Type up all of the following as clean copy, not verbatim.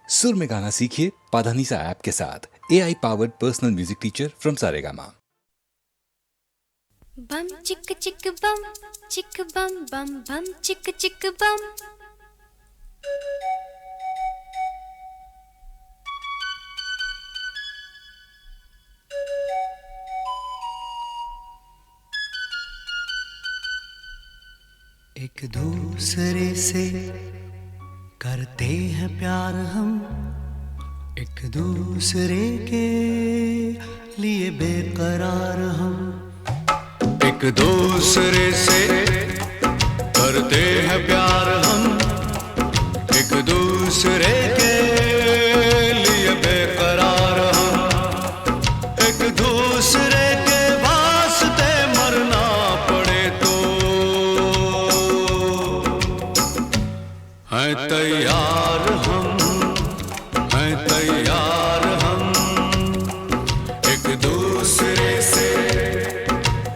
सुर में गाना सीखिए पाधानीसा ऐप के साथ। AI powered personal music teacher from Saregama. बम चिक चिक बम बम बम चिक चिक बम। एक दूसरे से करते हैं प्यार हम, एक दूसरे के लिए बेकरार हम। एक दूसरे से करते हैं प्यार हम, एक दूसरे के लिए बेकरार हम। एक दूसरे के वास्ते मरना पड़े तो हैं तैयार हम, हैं तैयार हम। एक दूसरे से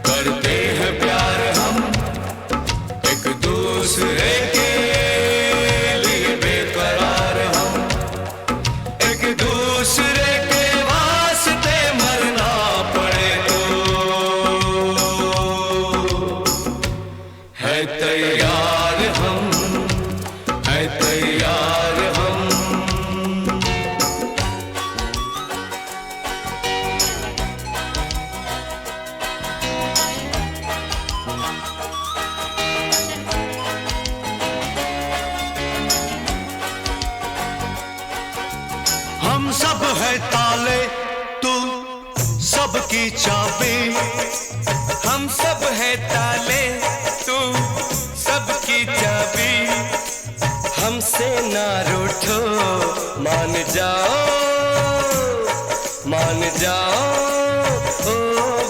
करते हैं प्यार हम, एक दूसरे के लिए बेकरार हम। एक दूसरे के वास्ते मरना पड़े तो है तैयार हम, है तैयार हम। हम सब है ताले, तू सबकी चाबी। हम सब है ताले, तू सबकी चाबी। हमसे ना रूठो, मान जाओ, मान जाओ ओ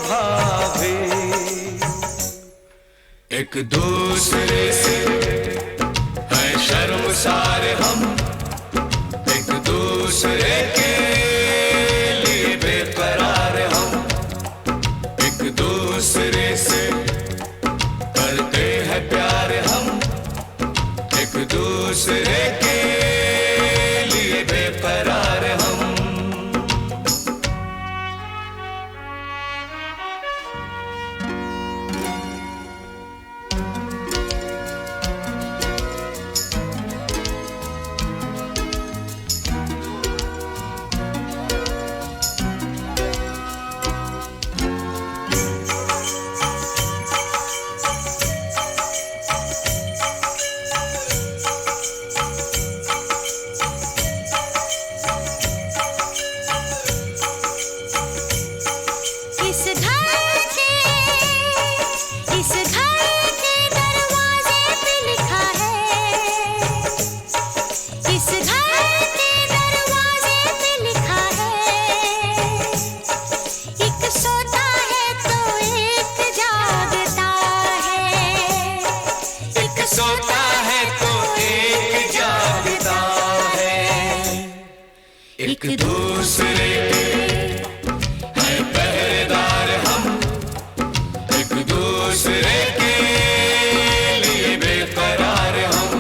भाभी। एक दूसरे से है शर्मसार हम, एक दूसरे के लिए बेकरार हम। एक दूसरे से करते हैं प्यार हम, एक दूसरे के लिए बेकरार हम। इस घर के दरवाजे पे लिखा है, इस घर के दरवाजे पे लिखा है। एक सोता है तो एक जागता है, एक सोता है तो एक जागता है। एक दूसरे के है पहरेदार हम, एक दूसरे के लिए बेकरार हम।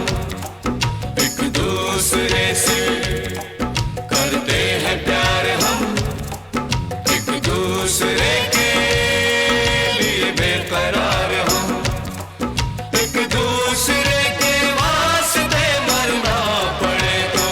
एक दूसरे से करते हैं प्यार हम, एक दूसरे के लिए बेकरार हम। एक दूसरे के वास्ते मरना पड़े तो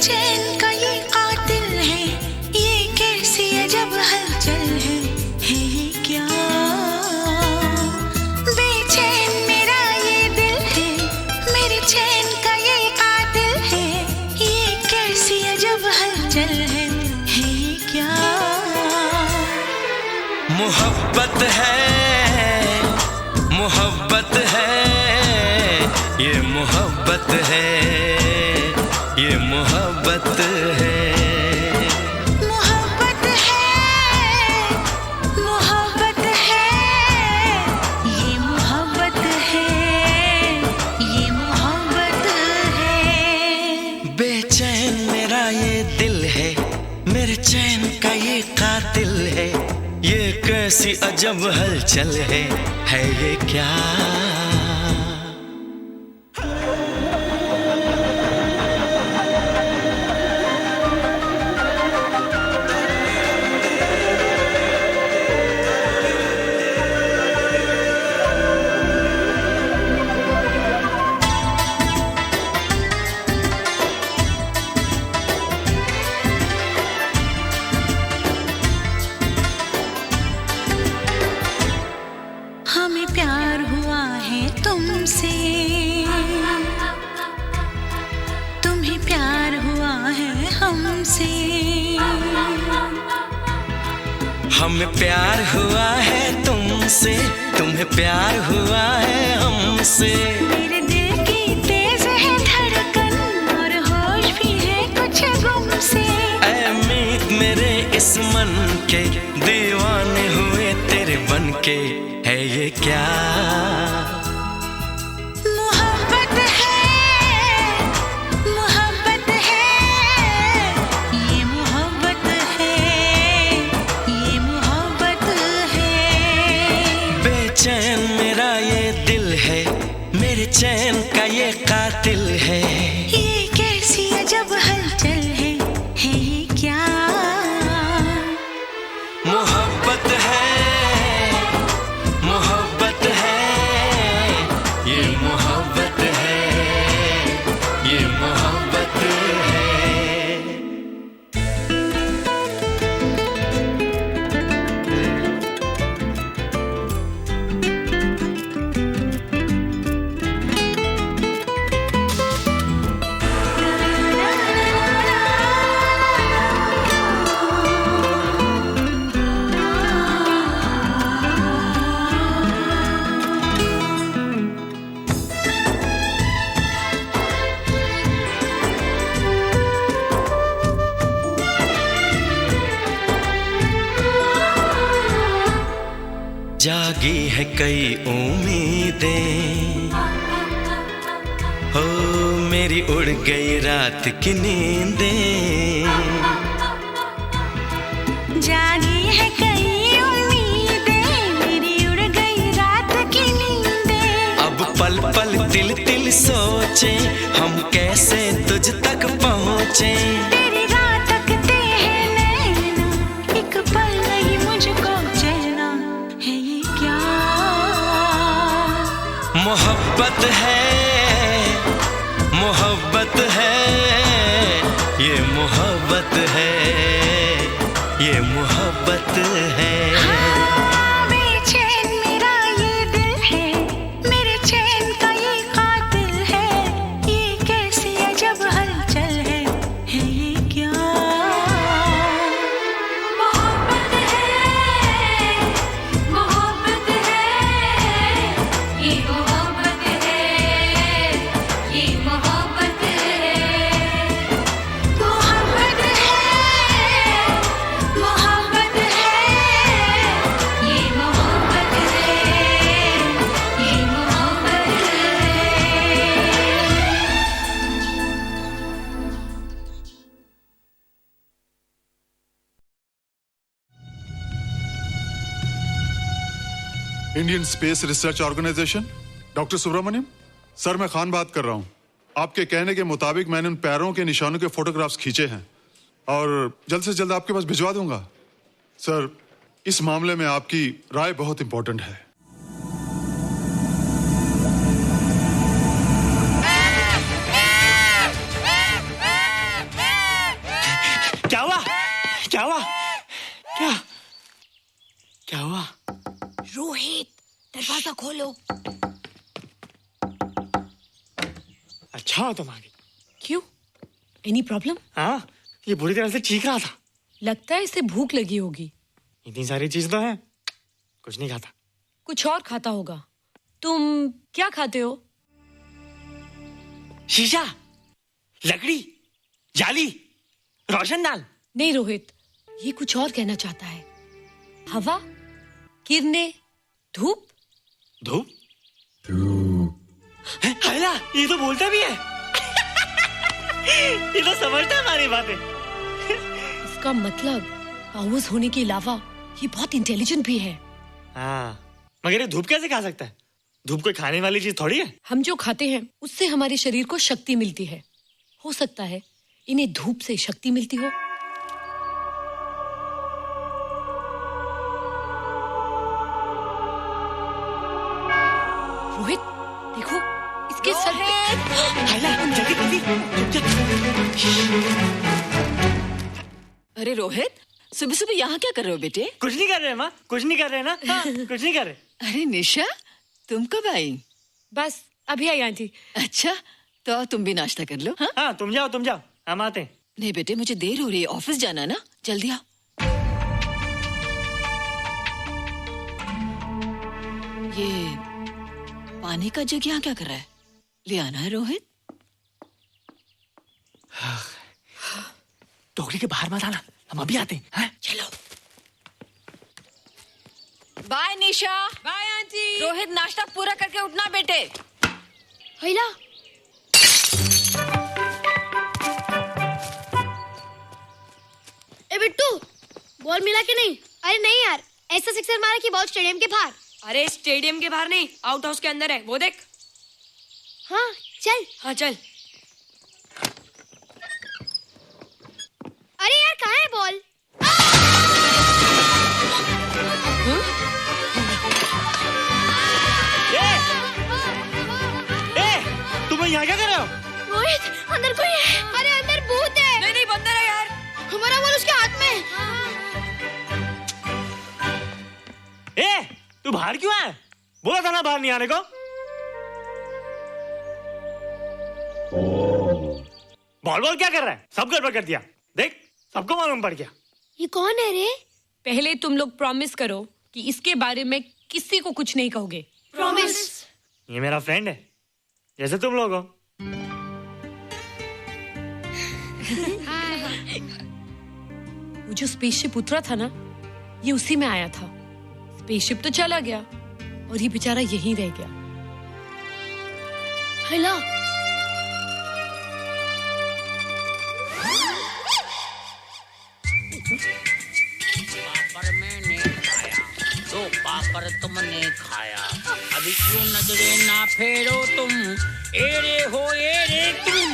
बेचैन का ये कातिल है, ये कैसी अजब हलचल है ये क्या? बेचैन मेरा ये दिल है, मेरे चैन का ये कातिल है, ये कैसी अजब हलचल है ये क्या? मोहब्बत है, मोहब्बत है, ये मोहब्बत है, ये मोहब्बत है। मोहब्बत है, मोहब्बत है, ये मोहब्बत है, ये मोहब्बत है। बेचैन मेरा ये दिल है, मेरे चैन का ये कातिल है, ये कैसी अजब हलचल है ये क्या? हमें प्यार हुआ है तुमसे, तुम्हें प्यार हुआ है हमसे। हमें प्यार हुआ है तुमसे, तुम्हें प्यार हुआ है हमसे। मेरे दिल की तेज है धड़कन और होश भी है कुछ गुम से। ऐ मीत मेरे इस मन के, दीवाने हुए तेरे बन के, है ये क्या? मोहब्बत है, मोहब्बत है, ये मोहब्बत है, ये मोहब्बत है। बेचैन मेरा ये दिल है, मेरे चैन का ये कातिल है, ये कैसी अजब हलचल है ये क्या? मोहब्बत है, मोहब्बत है, ये मोहब्बत है, ये मोहब्बत है। जागी है कई उम्मीदें, हो मेरी उड़ गई रात की नींदें। जागी है कई उम्मीदें, मेरी उड़ गई रात की नींदें। अब पल पल तिल तिल सोचे, हम कैसे तुझ तक पहुँचे। तेरी रात तकते हैं नैना, एक पल नहीं मुझको चैना है ये क्या? मोहब्बत है, मोहब्बत है, ये मोहब्बत है, ये मोहब्बत है। हाँ, बेचैन मेरा ये दिल है, मेरे चैन का ये कातिल है, ये कैसी अजब हलचल है ये क्या? मोहब्बत है, मोहब्बत है, ये मोहब्बत है, ये मोहब्बत है। मोहब्बत है, मोहब्बत है, ये मोहब्बत है, ये मोहब्बत है। Indian space research organisation, doctor Subramaniam sir, मैं खान बात कर रहा हूं। आपके कहने के मुताबिक मैंने उन पैरों के निशानों के फोटोग्राफ्स खींचे हैं और जल्द से जल्द आपके पास भिजवा दूंगा। सर, इस मामले में आपकी राय बहुत इंपॉर्टेंट है। क्या हुआ? रोहित, दरवाजा खोलो। अच्छा हो तुम आ गई। क्यों? Any problem? हाँ, ये बुरी तरह से चीख रहा था। लगता है इसे भूख लगी होगी। इतनी सारी चीज तो है, कुछ नहीं खाता। कुछ और खाता होगा। तुम क्या खाते हो? शीशा, लकड़ी, जाली, रोशनदान। नहीं रोहित, ये कुछ और कहना चाहता है। हवा, किरणें, धूप। धूप? हैला, ये तो बोलता भी है। ये तो समझता है हमारी बातें। इसका मतलब पाउस होने के अलावा ये बहुत इंटेलिजेंट भी है। हाँ, मगर ये धूप कैसे खा सकता है? धूप कोई खाने वाली चीज थोड़ी है। हम जो खाते हैं उससे हमारे शरीर को शक्ति मिलती है। हो सकता है इन्हें धूप से शक्ति मिलती हो। रोहित, देखो इसके सर पे। हैला, जल्दी जल्दी। अरे रोहित, सुबह सुबह यहाँ क्या कर रहे हो बेटे? कुछ नहीं कर रहे माँ, कुछ नहीं कर रहे ना। हाँ, कुछ नहीं कर रहे। अरे निशा, तुम कब आई? बस अभी आई आंटी। अच्छा, तो तुम भी नाश्ता कर लो। हाँ, हाँ, तुम जाओ, हम आते हैं। नहीं बेटे, मुझे देर हो रही है, ऑफिस जाना ना, जल्दी आओ। ये पानी का जग यहाँ क्या कर रहा है? ले आना है रोहित। टोकरी के बाहर मत आना, हम अभी आते हैं। हाँ? चलो। Bye Nisha. Bye aunty. Rohit, नाश्ता पूरा करके उठना बेटे। हैला, ए बिट्टू, बॉल मिला कि नहीं? अरे नहीं यार, ऐसा सिक्सर मारा कि बॉल स्टेडियम के बाहर। अरे स्टेडियम के बाहर नहीं, आउट हाउस के अंदर है, वो देख। हाँ चल। हाँ चल। अरे यार कहाँ है बॉल? तुम यहाँ क्या कर रहे हो? रोहित, अंदर कोई है। अरे अंदर भूत है। नहीं बंदर है यार। हमारा बॉल उसके हाथ में। तू बाहर क्यों है? बोला था ना बाहर नहीं आने को। बॉल क्या कर रहा है? सब गड़बड़ कर दिया। देख, सबको मालूम पड़ गया। ये कौन है रे? पहले तुम लोग प्रॉमिस करो कि इसके बारे में किसी को कुछ नहीं कहोगे। प्रॉमिस। ये मेरा फ्रेंड है, जैसे तुम लोग हो। वो जो स्पेसशिप उतरा था ना, ये उसी में आया था। स्पेसशिप तो चला गया और ये बेचारा यहीं रह गया। हैला, पापड़ मैंने खाया, दो पापड़ तुमने खाया, अभी क्यों नजरे ना फेरो तुम, एरे हो एरे तुम।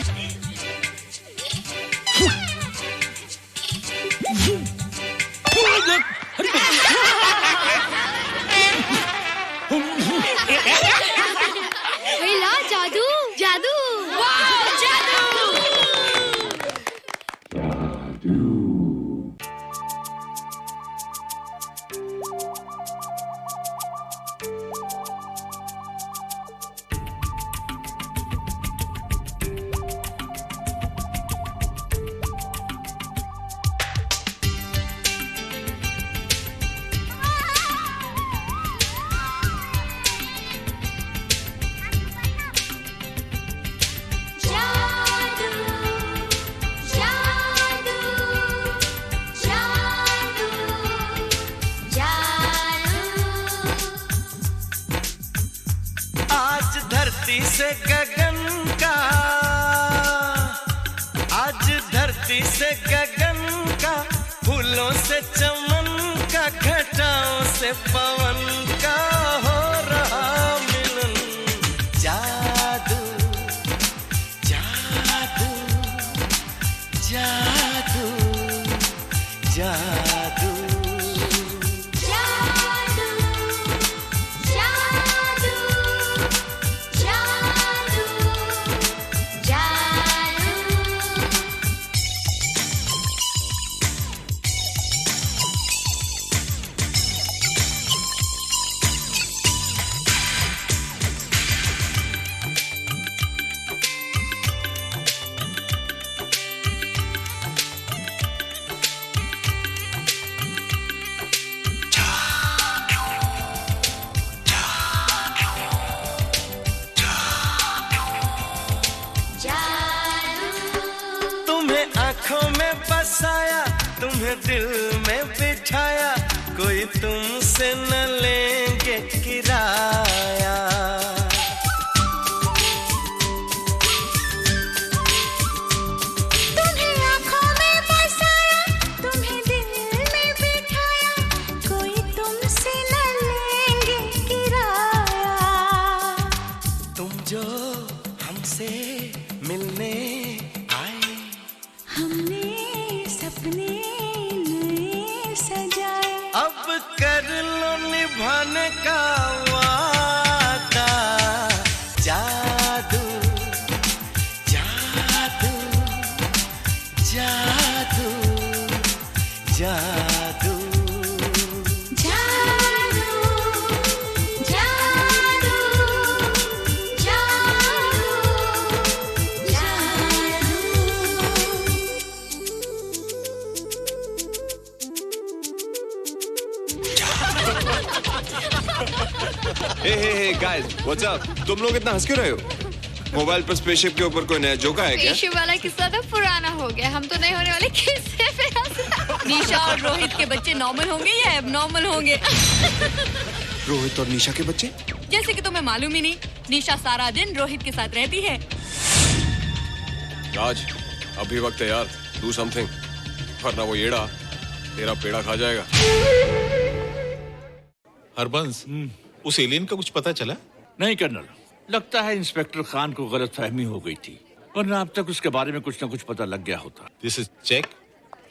हैला, जादू जादू। वाह, जादू। धरती से गगन का, आज धरती से गगन का, फूलों से चमन का, घटाओं से पवन का हो रहा मिलन। जादू जादू जादू जादू आंखों में बसाया, तुम्हें दिल में बिठाया, कोई तुमसे न लेंगे किराया। तुम्हें आंखों में बसाया, तुम्हें दिल में बिठाया, कोई तुमसे न लेंगे किराया। तुम जो हमसे मिलने आए, हमने सपने नए सजाए, अब कर लो निभाने का वादा। जादू जादू जादू जादू जादू जादू हे गाइस, व्हाट्स अप? तुम लोग इतना हंस क्यों रहे हो? मोबाइल पर स्पेसशिप के ऊपर कोई नया जोक आया क्या? स्पेसशिप वाला किस्सा तो पुराना हो गया, हम तो नहीं होने वाले किस्से पे हंसना। निशा और रोहित के बच्चे नॉर्मल होंगे या एबनॉर्मल होंगे? रोहित और निशा के बच्चे? जैसे कि तुम्हें मालूम ही नहीं, निशा सारा दिन रोहित के साथ रहती है। राज, अभी वक्त है यार, डू समथिंग, वरना वो येड़ा तेरा पेड़ा खा जाएगा। हरबंस, उस एलियन का कुछ पता चला? नहीं कर्नल, लगता है इंस्पेक्टर खान को गलतफहमी हो गई थी, वरना अब तक उसके बारे में कुछ न कुछ पता लग गया होता। This is check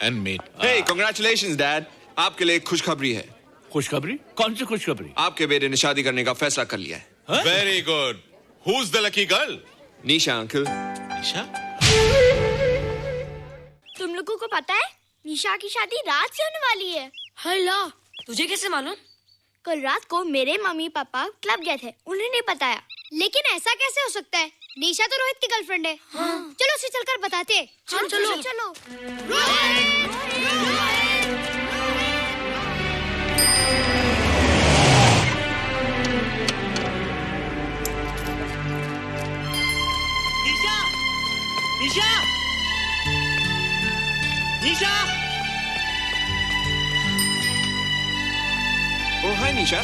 and mate. Hey, congratulations dad, आपके लिए एक खुशखबरी है। खुशखबरी? कौन सी खुशखबरी? आपके बेटे ने शादी करने का फैसला कर लिया है। Very good. Who is the lucky girl? Nisha uncle. Nisha? तुम लोगों को पता है निशा की शादी रात से होने वाली है। हल्ला, तुझे कैसे मालूम? कल रात को मेरे मम्मी पापा क्लब गए थे, उन्हें नहीं बताया। लेकिन ऐसा कैसे हो सकता है? निशा तो रोहित की गर्लफ्रेंड है। हाँ। चलो उसे चलकर बताते हैं। चलो, चलो, चलो। निशा, निशा, निशा। ओ हाय निशा।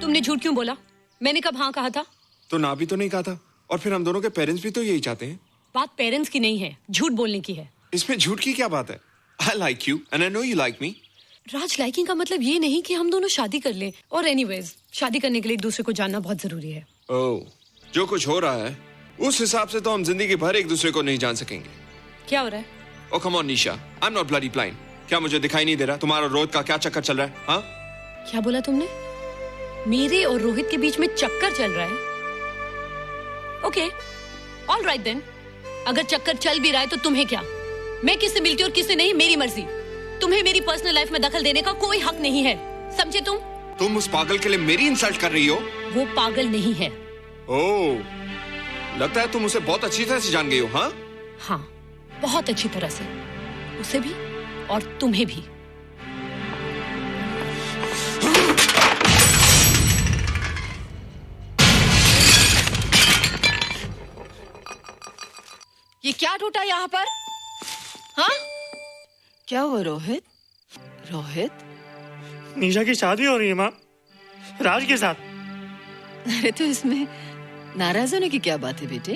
तुमने झूठ क्यों बोला? मैंने कब हाँ कहा था? तो ना भी तो नहीं कहा था, और फिर हम दोनों के पेरेंट्स भी तो यही चाहते हैं। बात पेरेंट्स की नहीं है, झूठ बोलने की है। इसमें झूठ की क्या बात है? I like you and I know you like me. Raj, liking का मतलब ये नहीं कि हम दोनों शादी कर लें। और एनीवेज, शादी करने के लिए एक दूसरे को जानना बहुत जरूरी है। ओह, जो कुछ हो रहा है उस हिसाब से तो हम जिंदगी भर एक दूसरे को नहीं जान सकेंगे। क्या हो रहा है? Oh come on Nisha, I'm not bloody blind. क्या मुझे दिखाई नहीं दे रहा तुम्हारा रोहित का क्या चक्कर चल रहा है? हाँ? क्या बोला तुमने? मेरे और रोहित के बीच में चक्कर चल रहा है? Okay, all right then. अगर चक्कर चल भी रहा है तो तुम्हें क्या? मैं किससे मिलती हूँ और किससे नहीं, मेरी मर्जी। तुम्हें मेरी पर्सनल लाइफ में दखल देने का कोई हक नहीं है, समझे तुम? तुम उस पागल के लिए मेरी इंसल्ट कर रही हो? वो पागल नहीं है। ओह, लगता है तुम उसे बहुत अच्छी तरह से जान गई हो। हाँ? हाँ, बहुत अच्छी तरह से, उसे भी और तुम्हें भी। ये क्या टूटा यहाँ पर? हाँ? क्या हुआ रोहित? रोहित? निशा की शादी हो रही है माँ, राज के साथ। अरे तो इसमें नाराज होने की क्या बात है बेटे?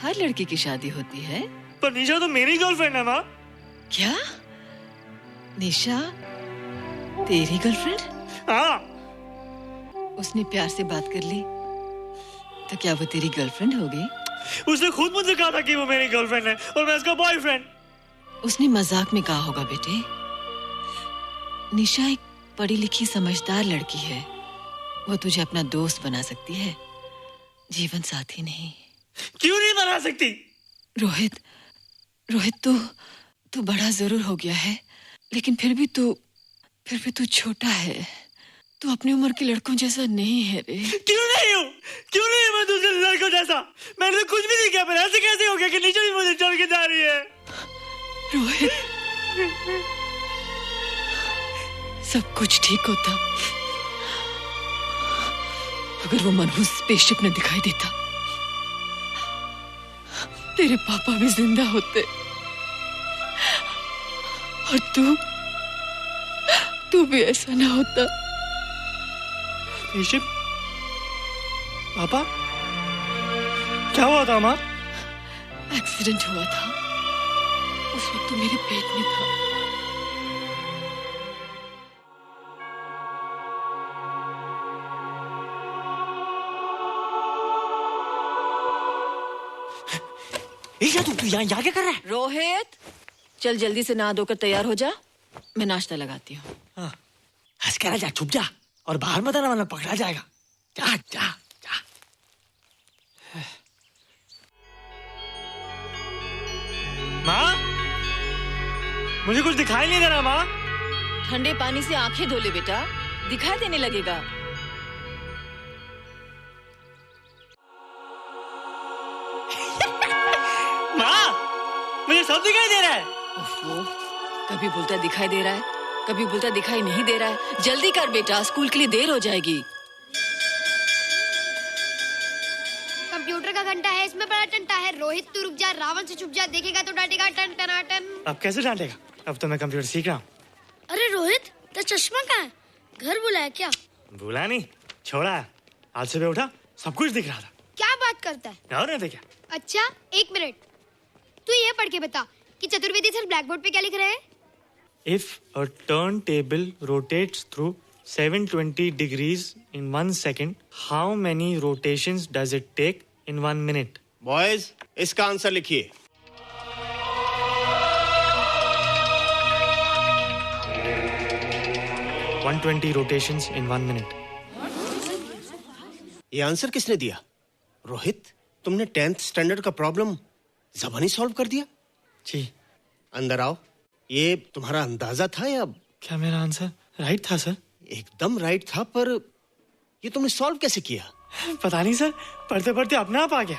हर लड़की की शादी होती है। पर निशा तो मेरी गर्लफ्रेंड है माँ। क्या? निशा तेरी गर्लफ्रेंड? हाँ। उसने प्यार से बात कर ली तो क्या वो तेरी गर्लफ्रेंड हो गई? उसने खुद मुझसे कहा था कि वो मेरी गर्लफ्रेंड है और मैं उसका बॉयफ्रेंड। उसने मजाक में कहा होगा बेटे। निशा एक पढ़ी लिखी समझदार लड़की है, वो तुझे अपना दोस्त बना सकती है, जीवन साथी नहीं। क्यों नहीं बना सकती? रोहित, रोहित तू बड़ा जरूर हो गया है, लेकिन फिर भी तू छोटा है। तू अपनी उम्र के लड़कों जैसा नहीं है रे। क्यों नहीं हूँ? क्यों नहीं मैं दूसरे लड़कों जैसा? मैंने तो कुछ भी नहीं किया, पर ऐसे कैसे हो गया कि निशा भी मुझे छोड़ के जा रही है? रोहित, सब कुछ ठीक होता अगर वो मनहूस स्पेसशिप न दिखाई देता। तेरे पापा भी जिंदा होते और तू भी ऐसा ना होता। ऋषभ, पापा क्या हुआ था माँ? एक्सीडेंट हुआ था, उस वक्त तू मेरे पेट में था। तू यहाँ क्या कर रहा है? रोहित, चल जल्दी से नहा धोकर तैयार हो जा, मैं नाश्ता लगाती हूँ। हंस कर जा, छुप जा और बाहर मत आना वरना पकड़ा जाएगा। जा जा जा। माँ, मुझे कुछ दिखाई नहीं दे रहा माँ। ठंडे पानी से आंखें धो ले बेटा, दिखाई देने लगेगा। माँ, मुझे सब दिखाई दे रहा है। ओफो, कभी बोलता दिखाई दे रहा है, कभी बोलता दिखाई नहीं दे रहा है। जल्दी कर बेटा, स्कूल के लिए देर हो जाएगी। कंप्यूटर का घंटा है, इसमें बड़ा टंटा है। रोहित तू रुक जा, रावण से छुप जा, देखेगा तो डांटेगा टन टनाटन। अब कैसे डांटेगा? अब तो मैं कंप्यूटर सीख रहा हूँ। अरे रोहित, तेरा चश्मा कहाँ है? घर बुलाया क्या? भूला नहीं, छोड़ा है। आज सुबह उठा, सब कुछ दिख रहा था। क्या बात करता है? और नहीं तो क्या? अच्छा, एक मिनट, तू ये पढ़ के बता कि चतुर्वेदी सर ब्लैक बोर्ड पे क्या लिख रहे हैं? If a turntable rotates through 720 degrees in 1 second, how many rotations does it take in 1 minute? Boys, इसका आंसर लिखिए। – 120 rotations in 1 minute. ये आंसर किसने दिया? रोहित, तुमने 10th स्टैंडर्ड का प्रॉब्लम ज़बानी सॉल्व कर दिया? जी। अंदर आओ। ये तुम्हारा अंदाजा था या? क्या मेरा आंसर राइट था सर? एकदम राइट था, पर ये तुमने सॉल्व कैसे किया? पता नहीं सर, पढ़ते पढ़ते अपने आप आ गया।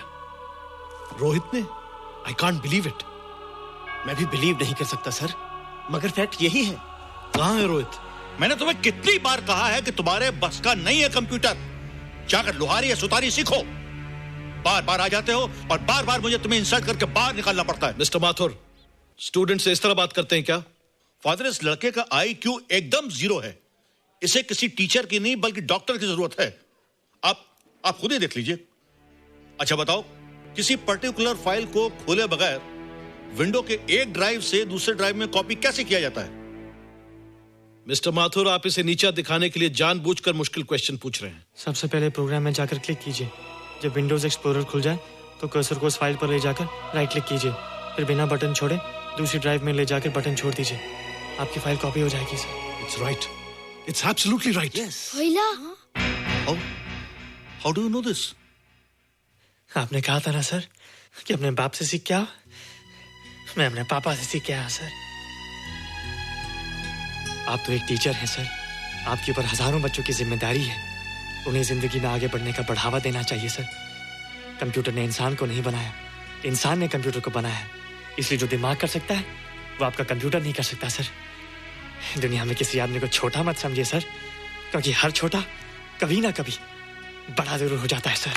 रोहित ने? I can't believe it. मैं भी बिलीव नहीं कर सकता सर, मगर फैक्ट यही है। कहाँ है रोहित? मैंने तुम्हें कितनी बार कहा है कि तुम्हारे बस का नहीं है कंप्यूटर। जाकर लोहारी या सुतारी सीखो। बार बार आ जाते हो और बार बार मुझे तुम्हें इंसल्ट करके बाहर निकालना पड़ता है। मिस्टर माथुर, स्टूडेंट से इस तरह बात करते हैं क्या? फादर, इस लड़के का IQ एकदम 0 है। इसे किसी टीचर की नहीं बल्कि डॉक्टर की जरूरत है। आप खुद ही देख लीजिए। अच्छा बताओ, किसी पर्टिकुलर फाइल को खोले बगैर विंडो के एक ड्राइव से दूसरे ड्राइव में कॉपी कैसे किया जाता है? मिस्टर माथुर, आप इसे नीचा दिखाने के लिए जानबूझकर मुश्किल क्वेश्चन पूछ रहे हैं। सबसे पहले प्रोग्राम में जाकर क्लिक कीजिए। जब विंडोज एक्सप्लोरर खुल जाए तो कर्सर को उस फाइल पर ले जाकर राइट क्लिक कीजिए, फिर बिना बटन छोड़े दूसरी ड्राइव में ले जाकर बटन छोड़ दीजिए। आपकी फाइल कॉपी हो जाएगी sir. It's right, it's absolutely right. How do you know this? आपने कहा था ना सर कि अपने बाप से सीख के आओ। मैं अपने पापा से सीख के आया सर। आप तो एक टीचर हैं सर, आपके ऊपर हजारों बच्चों की जिम्मेदारी है। उन्हें जिंदगी में आगे बढ़ने का बढ़ावा देना चाहिए सर। कंप्यूटर ने इंसान को नहीं बनाया, इंसान ने कंप्यूटर को बनाया है। इसलिए जो दिमाग कर सकता है वो आपका कंप्यूटर नहीं कर सकता सर। दुनिया में किसी आदमी को छोटा मत समझिए सर, क्योंकि हर छोटा कभी ना कभी बड़ा जरूर हो जाता है सर।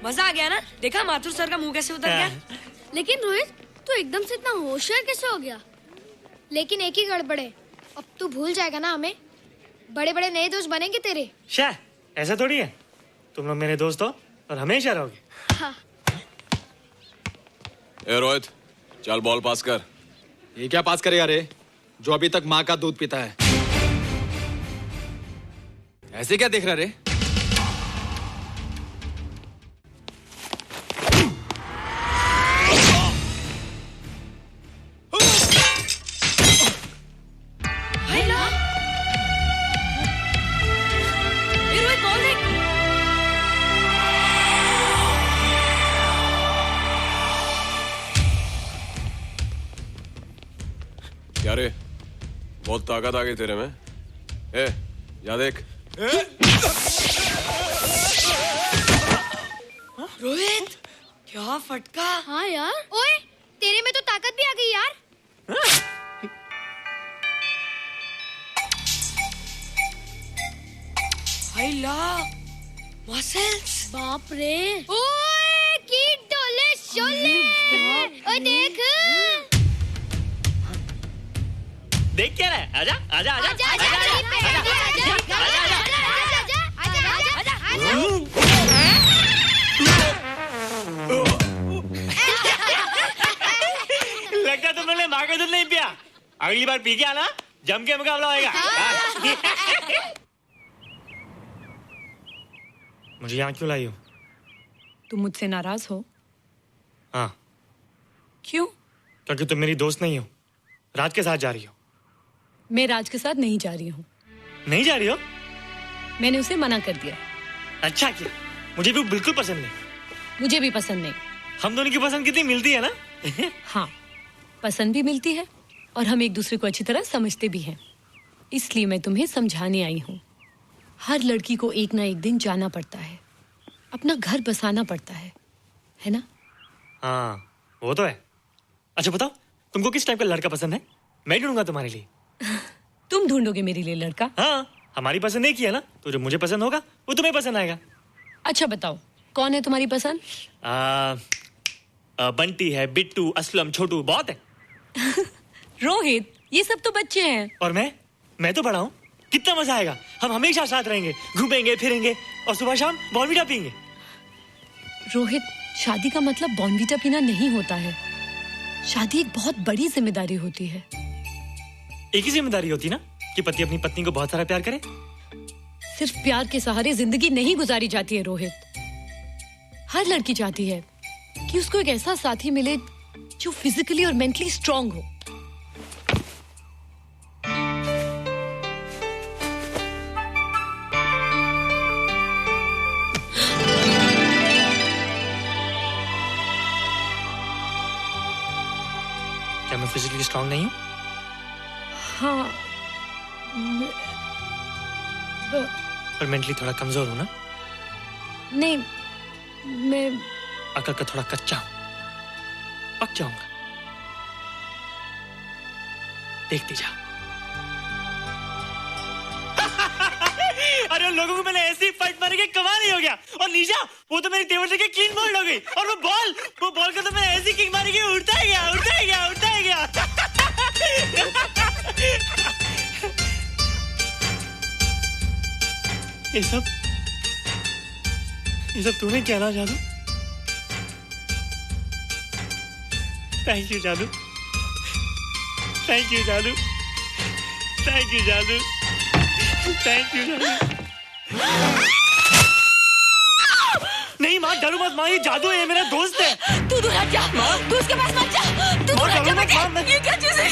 मजा आ गया ना? देखा माथुर सर का मुंह कैसे उतर गया? लेकिन रोहित, तू एकदम से इतना होशियार कैसे हो गया? लेकिन एक ही गड़बड़ है, अब तू भूल जाएगा ना हमें। बड़े बड़े नए दोस्त बनेंगे तेरे। शाह, ऐसा थोड़ी है। तुम लोग मेरे दोस्त हो और हमेशा रहोगे। हाँ। ए रोहित, चल बॉल पास कर। ये क्या पास करेगा रे, जो अभी तक माँ का दूध पीता है? ऐसे क्या देख रहा रे? क्या रे, बहुत ताकत आ गई तेरे में। ए, जा देख। रोहित, क्या फटका। हाँ यार, ओए तेरे में तो ताकत भी आ गई यार। हाय ला मसल्स। बाप रे। ओए कीट डोले शोले। ओए देख। देख क्या रहा है? आजा आजा आजा आजा आजा लगता तुमने माँ का दूध नहीं पिया। अगली बार पी के आना, जम के मुकाबला होएगा। मुझे यहाँ क्यों लाई हो? तुम मुझसे नाराज हो? हाँ। क्यों? क्योंकि तुम मेरी दोस्त नहीं हो, राज के साथ जा रही हो। मैं राज के साथ नहीं जा रही हूँ। नहीं जा रही हो? मैंने उसे मना कर दिया। अच्छा किया, मुझे भी बिल्कुल पसंद नहीं। मुझे भी पसंद नहीं। हम दोनों की पसंद कितनी मिलती है ना? हाँ, पसंद भी मिलती है और हम एक दूसरे को अच्छी तरह समझते भी हैं। इसलिए मैं तुम्हें समझाने आई हूँ। हर लड़की को एक ना एक दिन जाना पड़ता है, अपना घर बसाना पड़ता है ना? हाँ, वो तो है। अच्छा बताओ, तुमको किस टाइप का लड़का पसंद है? मैं ढूंढूंगा तुम्हारे लिए। तुम ढूंढोगे मेरे लिए लड़का? हाँ, हमारी पसंद एक ही है ना, तो जो मुझे पसंद होगा वो तुम्हें पसंद आएगा। अच्छा बताओ, कौन है तुम्हारी पसंद? बंटी है, बिट्टू, असलम, छोटू, बहुत है। रोहित, ये सब तो बच्चे हैं। और मैं तो बड़ा हूँ। कितना मजा आएगा, हम हमेशा साथ रहेंगे, घूमेंगे फिरेंगे और सुबह शाम बॉर्नवीटा पीएंगे। रोहित, शादी का मतलब बॉर्नवीटा पीना नहीं होता है। शादी एक बहुत बड़ी जिम्मेदारी होती है। एक ही जिम्मेदारी होती ना कि पति अपनी पत्नी को बहुत सारा प्यार करे। सिर्फ प्यार के सहारे जिंदगी नहीं गुजारी जाती है रोहित। हर लड़की चाहती है कि उसको एक ऐसा साथी मिले जो फिजिकली और मेंटली स्ट्रांग हो। क्या मैं फिजिकली स्ट्रांग नहीं हूँ? हाँ, पर मेंटली थोड़ा कमजोर हूँ ना? नहीं, मैं अकल का थोड़ा कच्चा हूँ, पक जाऊंगा। देखती जा। अरे लोगों को मैंने ऐसी फाइट मारी कि कमाल ही हो गया। और निशा, वो तो मेरी टेबल से क्लीन बोल्ड हो गई। और वो बॉल को तो मैंने ऐसी किक मारी कि उड़ता ही गया, उड़ता ही गया, उड़ता ही गया। ये सब तूने क्या ना जादू? थैंक यू जादू, थैंक यू जादू, थैंक यू जादू, थैंक यू जादू। नहीं माँ, डरो मत माँ, ये जादू है, ये मेरा दोस्त है। तू दूर हट जा, तू उसके पास मत जा, तू दूर हट जा बेटे। ये क्या चीज़ है?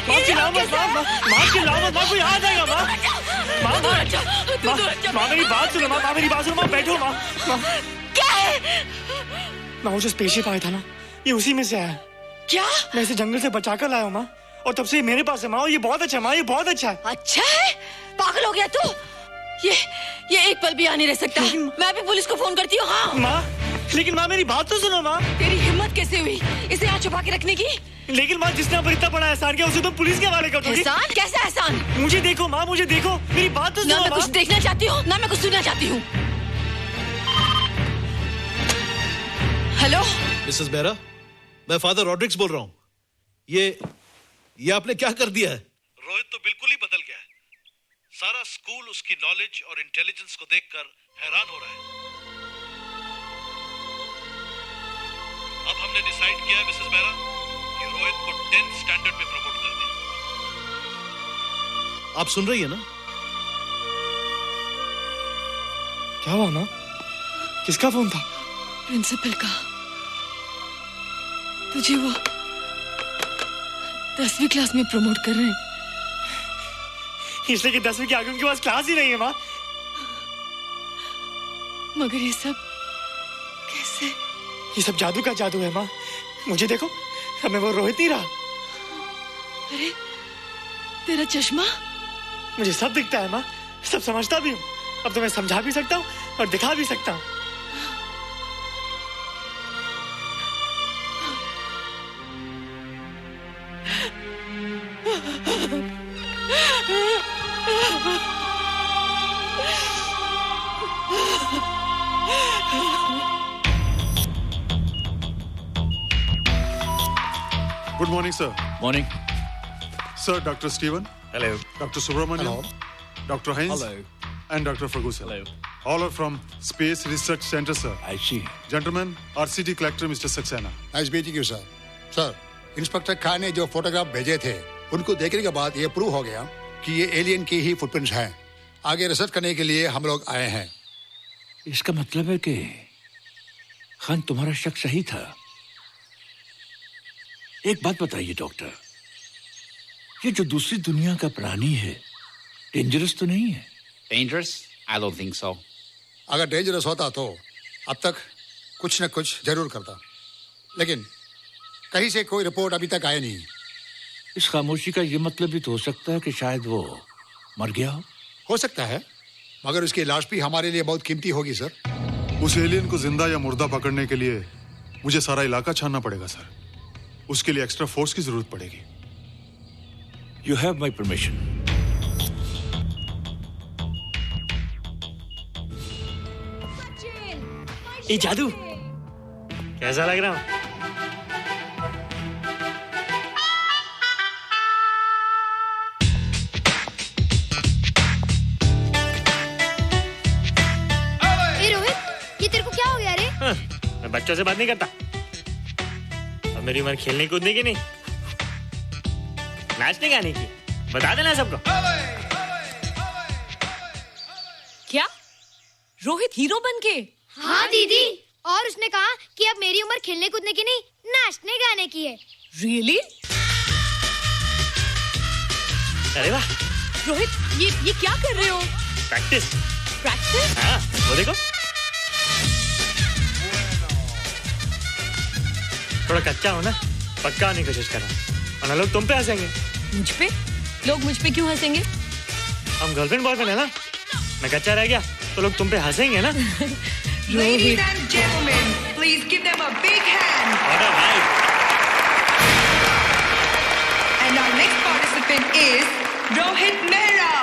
माँ चिल्लाओ मत, माँ चिल्लाओ मत, माँ कोई आ जाएगा। माँ मेरी बात सुनो, माँ मेरी बात सुनो, माँ बैठो। माँ क्या है? माँ वो जो स्पेसशिप आया था ना, ये उसी में से आया। क्या? मैं इसे जंगल से बचा कर लाया हूँ माँ, और तब से ये मेरे पास है माँ। और ये बहुत अच्छा है माँ, ये बहुत अच्छा है। अच्छा है? पागल हो गया तू? ये एक पल भी यहाँ नहीं रह सकता। मैं अभी पुलिस को फोन करती हूँ। हाँ माँ, लेकिन माँ मेरी बात तो सुनो माँ। तेरी हिम्मत कैसे हुई इसे यहाँ छुपा के रखने की? लेकिन माँ, जिसने पर इतना बड़ा एहसान किया उसे तो पुलिस के हवाले कर दोगी। एहसान? कैसा एहसान? मुझे देखो माँ, मुझे देखो, मेरी बात तो सुनो। ना मैं कुछ देखना चाहती हूँ, ना मैं कुछ सुनना चाहती हूँ। हेलो मिसेस बेरा, मैं फादर रॉड्रिक्स बोल रहा हूँ। ये आपने क्या कर दिया है? रोहित तो बिल्कुल ही बदल गया है। सारा स्कूल उसकी नॉलेज और इंटेलिजेंस को देखकर हैरान हो रहा है। अब हमने डिसाइड किया है मिसेस बेरा कि रोहित को 10th स्टैंडर्ड में प्रमोट कर दें। आप सुन रही है ना? क्या हुआ माँ? किसका फोन था? प्रिंसिपल का। तुझे वो 10वीं क्लास में प्रमोट कर रहे हैं। इसलिए कि 10वीं के आगे उनके पास क्लास ही नहीं है माँ। मगर ये सब कैसे? ये सब जादू का जादू है माँ। मुझे देखो, अब मैं वो रोहित नहीं रहा। अरे तेरा चश्मा? मुझे सब दिखता है माँ, सब समझता भी हूँ। अब तो मैं समझा भी सकता हूँ और दिखा भी सकता हूँ। Good morning, sir. Morning. Sir, Dr. Steven. Hello. Dr. Subramaniam. Dr. Heinz. Hello. And Dr. Ferguson. Hello. All are from Space Research Center, sir. I see. Gentlemen, RCT collector Mr. Saxena. Nice meeting you sir. Sir, inspector Khan ने जो photograph भेजे थे उनको देखने के बाद ये prove हो गया कि ये एलियन की ही फुटप्रिंट्स हैं। आगे रिसर्च करने के लिए हम लोग आए हैं। इसका मतलब है कि खान तुम्हारा शक सही था। एक बात बताइए डॉक्टर, ये जो दूसरी दुनिया का प्राणी है डेंजरस तो नहीं है? Dangerous? I don't think so. अगर डेंजरस होता तो अब तक कुछ न कुछ जरूर करता, लेकिन कहीं से कोई रिपोर्ट अभी तक आई नहीं। इस खामोशी का ये मतलब भी तो हो सकता है कि शायद वो मर गया हो सकता है, मगर उसकी लाश भी हमारे लिए बहुत कीमती होगी सर। उस एलियन को जिंदा या मुर्दा पकड़ने के लिए मुझे सारा इलाका छानना पड़ेगा सर। उसके लिए एक्स्ट्रा फोर्स की जरूरत पड़ेगी। You have my permission. ये जादू कैसा लग रहा हूँ? ए रोहित, ये तेरे को क्या हो गया रे? मैं बच्चों से बात नहीं करता। अब मेरी उम्र खेलने कूदने की नहीं, नाचने गाने की। बता देना सबको। क्या रोहित हीरो बन के? हाँ दीदी, और उसने कहा कि अब मेरी उम्र खेलने कूदने की नहीं, नाचने गाने की है। Really? अरे वाह रोहित, ये क्या कर रहे हो? प्रैक्टिस। प्रैक्टिस? हाँ, वो देखो। थोड़ा कच्चा हो ना, पक्का होने की कोशिश कर रहा हूँ, वरना लोग तुम पे हंसेंगे। मुझ पे? लोग मुझ पे क्यों हंसेंगे? हम गर्लफ्रेंड बॉयफ्रेंड है ना, मैं कच्चा रह गया तो लोग तुम पे हंसेंगे ना। Ladies and gentlemen, please give them a big hand. What a vibe. And our next participant is Rohit Mehra.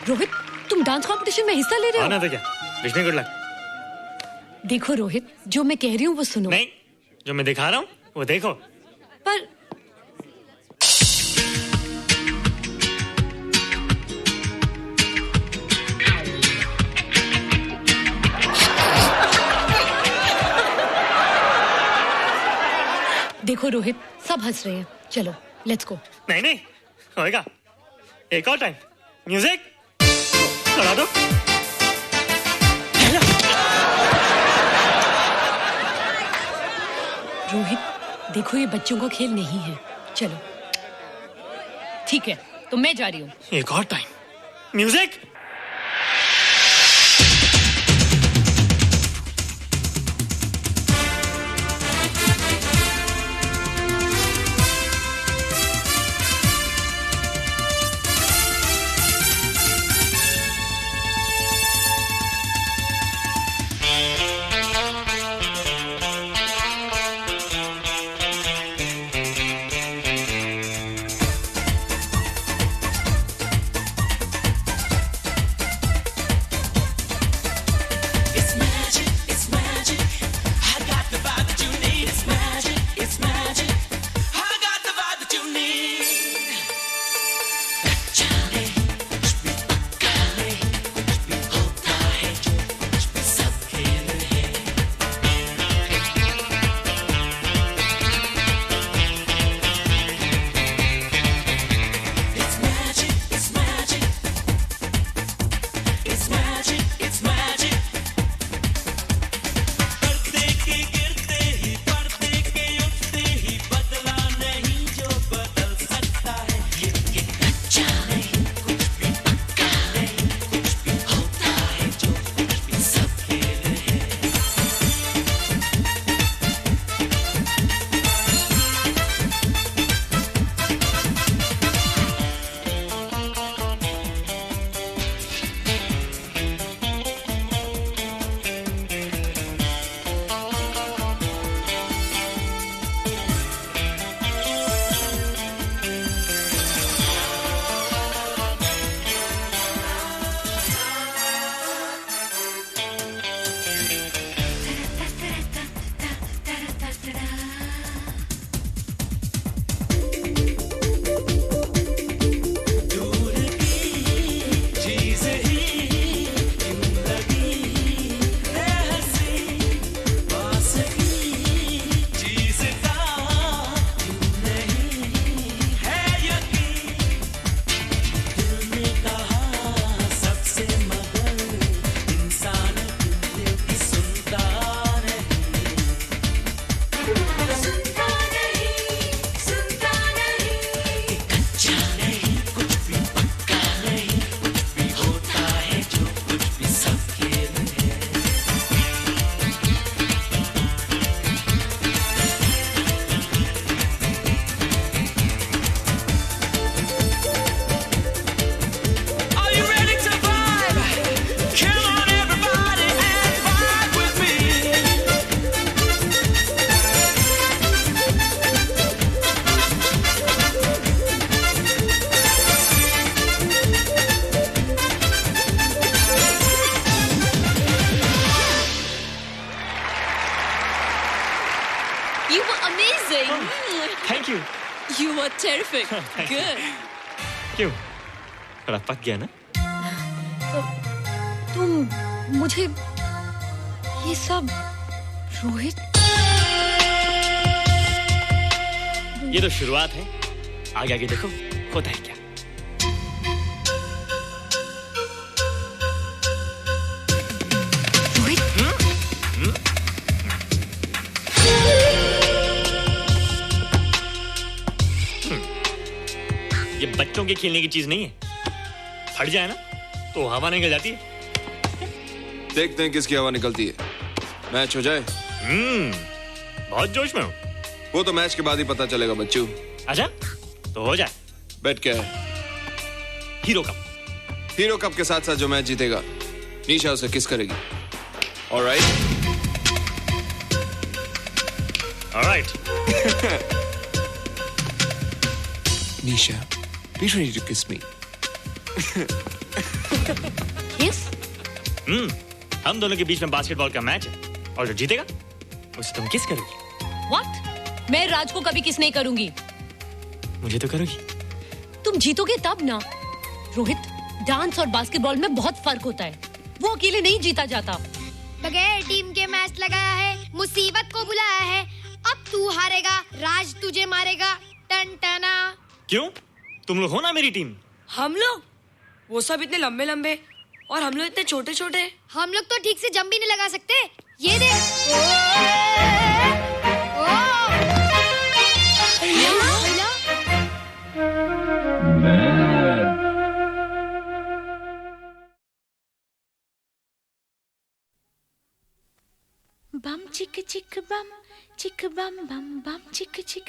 Rohit, तुम डांस कंपटीशन में हिस्सा ले रहे हो? ना तो क्या, विश मी गुड लक। देखो रोहित, जो मैं कह रही हूँ वो सुनो। नहीं, जो मैं दिखा रहा हूँ वो देखो। पर देखो रोहित, सब हंस रहे हैं। चलो लेट्स गो। नहीं नहीं होएगा, एक और टाइम। म्यूजिक चला दो। रोहित देखो, ये बच्चों का खेल नहीं है। चलो ठीक है, तो मैं जा रही हूँ। एक और time. Music. You were terrific. Good. क्यों? थोड़ा पक गया ना? तुम मुझे ये सब रोहित, ये तो शुरुआत है, आगे आगे देखो होता है क्या। ये बच्चों के खेलने की चीज नहीं है, फट जाए ना तो हवा निकल जाती है। देखते हैं किसकी हवा निकलती है। मैच हो जाए। बहुत जोश में हूँ। वो तो मैच के बाद ही पता चलेगा बच्चू। अच्छा तो हो जाए। बेट क्या है? Hero cup. हीरो कप के साथ साथ जो मैच जीतेगा निशा उसे किस करेगी। Alright. Nisha, be ready to kiss me. Kiss? हम दोनों के बीच में बास्केटबॉल का मैच है और जो जीतेगा उसे तुम किस करोगी। What? मैं राज को कभी किस नहीं करूंगी। मुझे तो करोगी। तुम जीतोगे तब ना। रोहित, डांस और बास्केटबॉल में बहुत फर्क होता है, वो अकेले नहीं जीता जाता। बगैर टीम के मैच लगाया है, मुसीबत को बुलाया है। अब तू हारेगा, राज तुझे मारेगा। टन टना। क्यों? तुम लोग हो ना मेरी टीम। हम लोग? वो सब इतने लंबे लंबे और हम लोग इतने छोटे छोटे। हम लोग तो ठीक से जंप भी नहीं लगा सकते। ये देख। बम चिक चिक बम बम बम चिक चिक।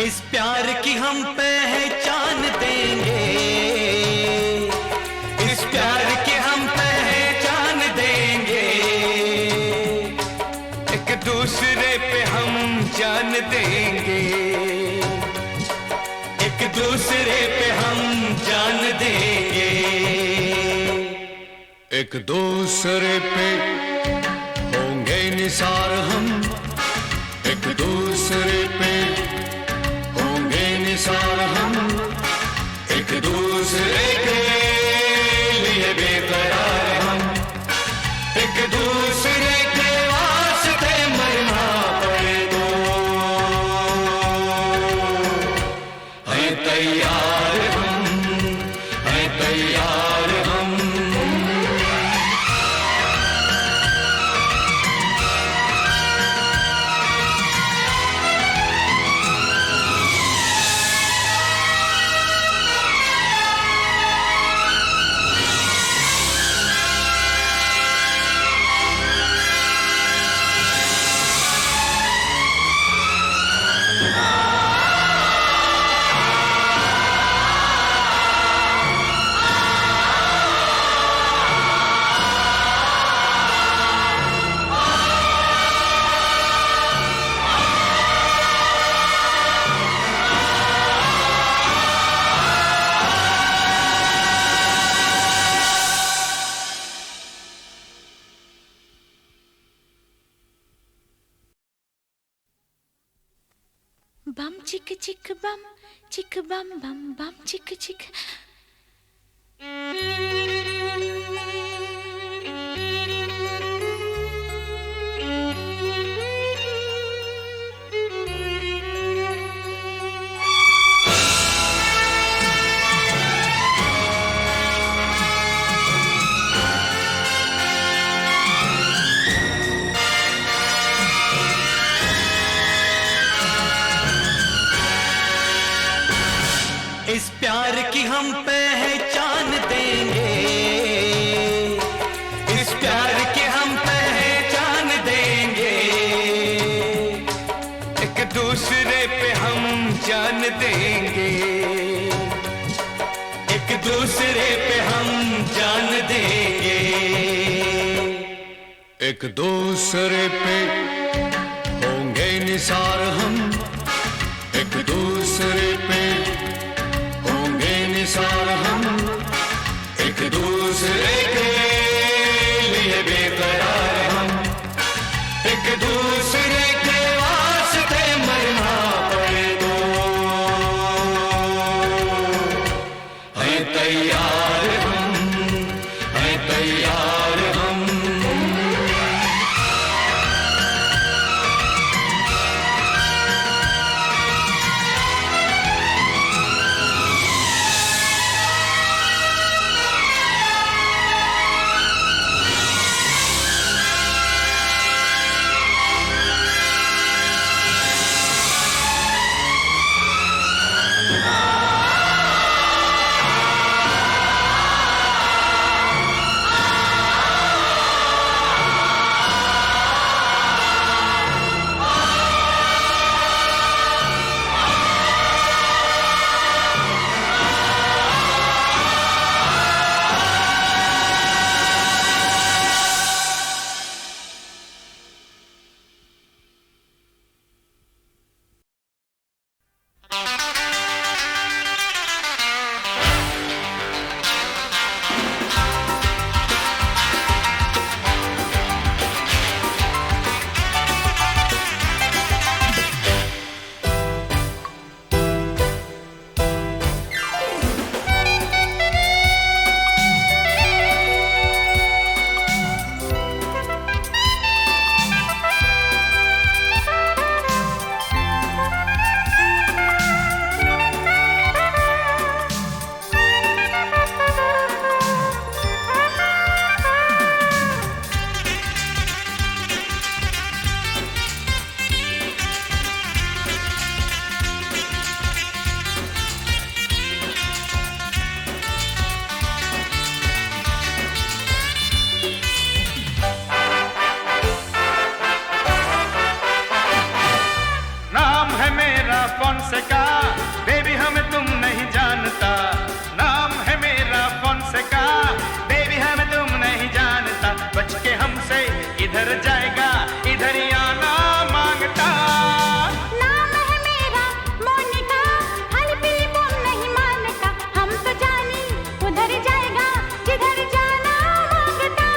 इस प्यार की हम पहचान देंगे, इस प्यार की हम पहचान देंगे, एक दूसरे पे हम जान देंगे, एक दूसरे पे हम जान देंगे, एक दूसरे पे होंगे निसार हम, एक दूसरे पे निसार हम, एक दूसरे के लिए बेकरार हम, एक दूसरे के वास्ते मरना पड़े तो है तैयार हम, है तैयार हम। बम चिक बम बम बम चिक चिक। इस प्यार की हम पहचान देंगे, इस प्यार की हम पहचान देंगे, एक दूसरे पे हम जान देंगे, एक दूसरे पे होंगे निसार हम, एक दूसरे पे होंगे निसार हम, एक दूसरे के लिए बेकरार हम, एक दूसरे के वास्ते मरना पड़े तो है तैयार हम, है तैयार हम। फोनसेका, बेबी हमें तुम नहीं जानता, नाम है मेरा फोनसेका, बेबी हमें तुम नहीं जानता, बच के हमसे इधर जाएगा इधर ही आना मांगता। नाम है मेरा मोनिका, हल्की तुम नहीं मानता, हम तो जानी उधर जाएगा जिधर जाना मांगता।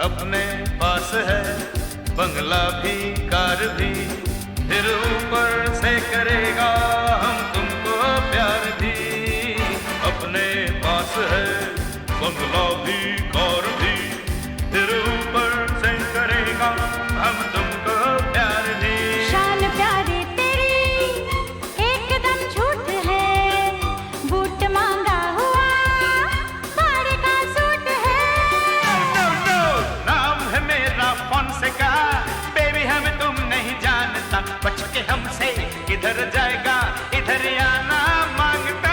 अपने पास है बंगला भी कार भी, फिर ऊपर से करेगा हम तुमको प्यार भी। अपने पास है बंगला भी कार भी, फिर ऊपर से करेगा हम तुमको प्यार भी। शान प्यारे तेरी एकदम झूठ है, बूट मांगा हुआ सारे का सूट है। नो नो, नाम है मेरा फोनसेका, बेबी हमें तुम नहीं जानता, बच के हमसे इधर जाएगा इधर आना मांगता।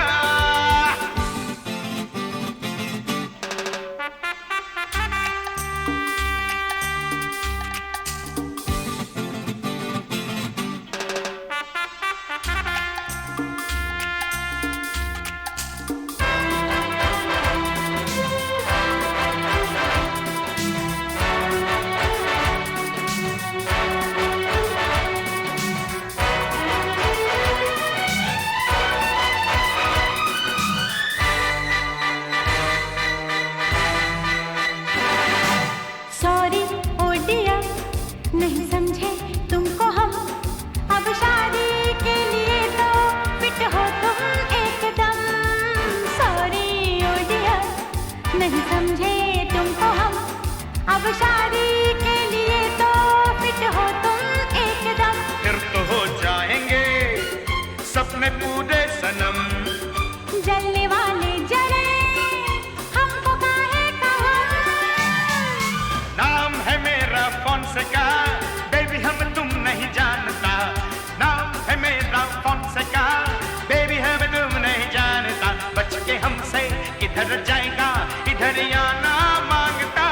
किधर जाएगा इधर आना मांगता।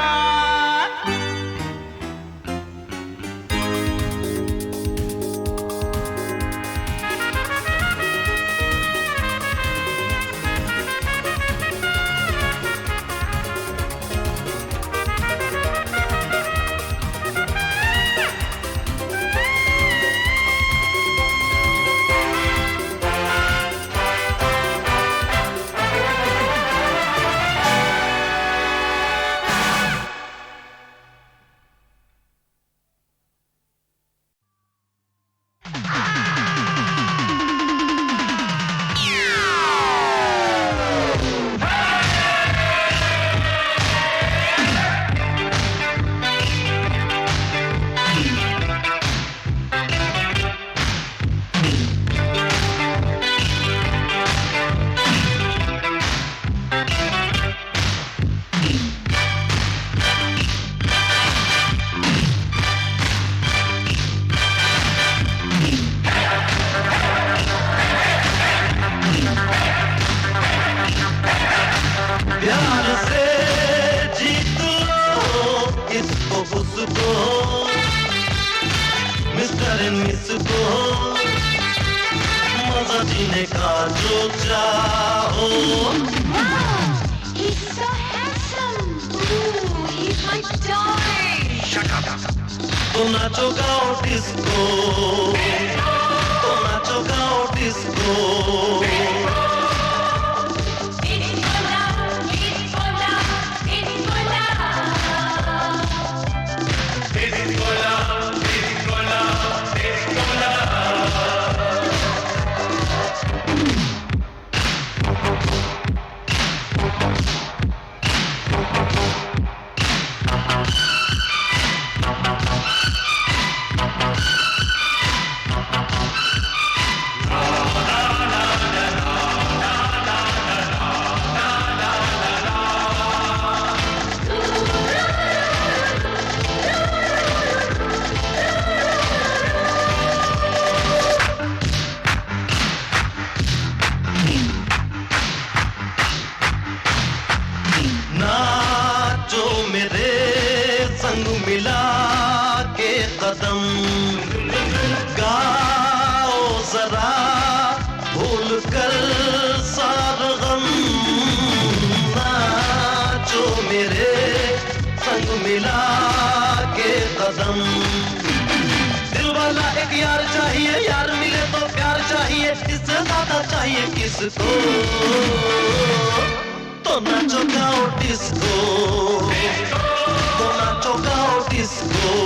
प्यार से जीत लो इसको उसको, मिस्टर एंड मिस को, मजा जीने का जो चाहो। He's so handsome. Ooh, he's my darling. Shut up. तो नाचो गाओ डिस्को, तो नाचो गाओ डिस्को। कदम गाओ जरा भूल कर सारा गम, नाचो मेरे संग मिला के कदम। दिल वाला एक यार चाहिए, यार मिले तो प्यार चाहिए, इससे ज्यादा चाहिए किसको। तो नाचो गाओ डिस्को, तो नाचो गाओ डिस्को।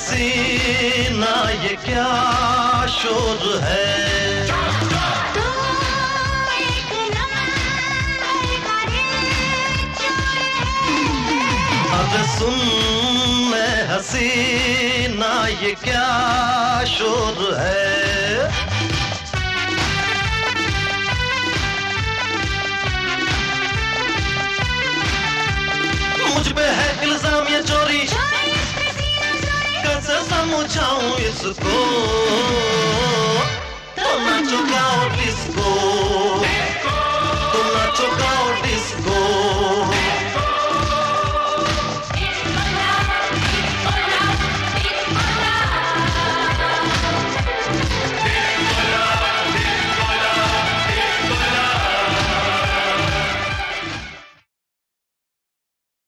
हसीना ये क्या शोर है अरे सुन मैं हसीना ये क्या शोर है मुझ पे है इल्जाम ये चोरी कैसे समझाऊं इसको